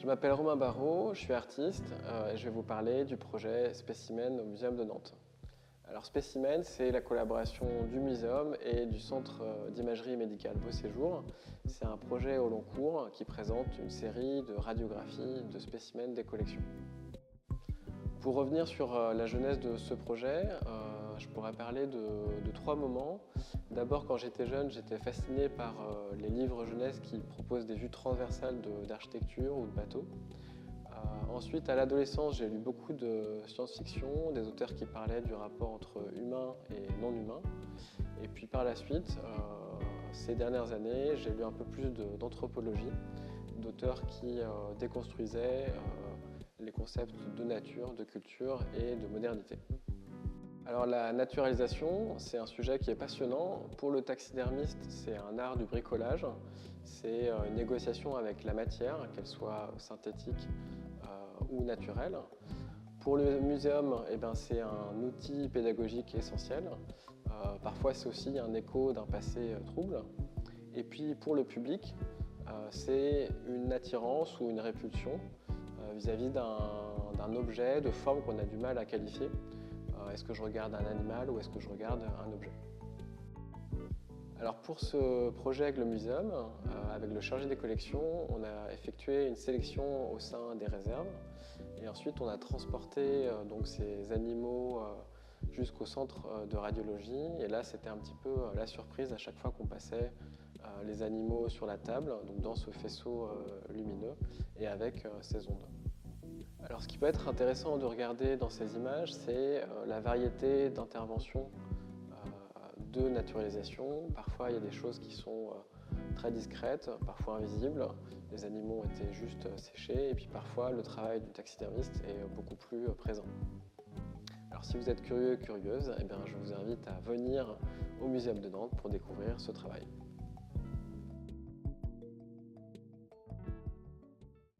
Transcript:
Je m'appelle Romain Barraud, je suis artiste et je vais vous parler du projet Spécimen au Muséum de Nantes. Alors Spécimen, c'est la collaboration du muséum et du Centre d'imagerie médicale Beau Séjour. C'est un projet au long cours qui présente une série de radiographies de spécimens des collections. Pour revenir sur la genèse de ce projet, je pourrais parler de trois moments. D'abord, quand j'étais jeune, j'étais fasciné par les livres jeunesse qui proposent des vues transversales d'architecture ou de bateaux. Ensuite, à l'adolescence, j'ai lu beaucoup de science-fiction, des auteurs qui parlaient du rapport entre humain et non humain. Et puis par la suite, ces dernières années, j'ai lu un peu plus d'anthropologie, d'auteurs qui déconstruisaient les concepts de nature, de culture et de modernité. Alors la naturalisation, c'est un sujet qui est passionnant. Pour le taxidermiste, c'est un art du bricolage. C'est une négociation avec la matière, qu'elle soit synthétique ou naturelle. Pour le muséum, c'est un outil pédagogique essentiel. Parfois, c'est aussi un écho d'un passé trouble. Et puis pour le public, c'est une attirance ou une répulsion vis-à-vis d'un objet de forme qu'on a du mal à qualifier. Est-ce que je regarde un animal ou est-ce que je regarde un objet? Alors pour ce projet avec le muséum, avec le chargé des collections, on a effectué une sélection au sein des réserves et ensuite on a transporté donc ces animaux jusqu'au centre de radiologie et là c'était un petit peu la surprise à chaque fois qu'on passait les animaux sur la table, donc dans ce faisceau lumineux et avec ces ondes. Alors ce qui peut être intéressant de regarder dans ces images, c'est la variété d'interventions de naturalisation. Parfois il y a des choses qui sont très discrètes, parfois invisibles. Les animaux ont été juste séchés et puis parfois le travail du taxidermiste est beaucoup plus présent. Alors si vous êtes curieux et curieuse, je vous invite à venir au Muséum de Nantes pour découvrir ce travail.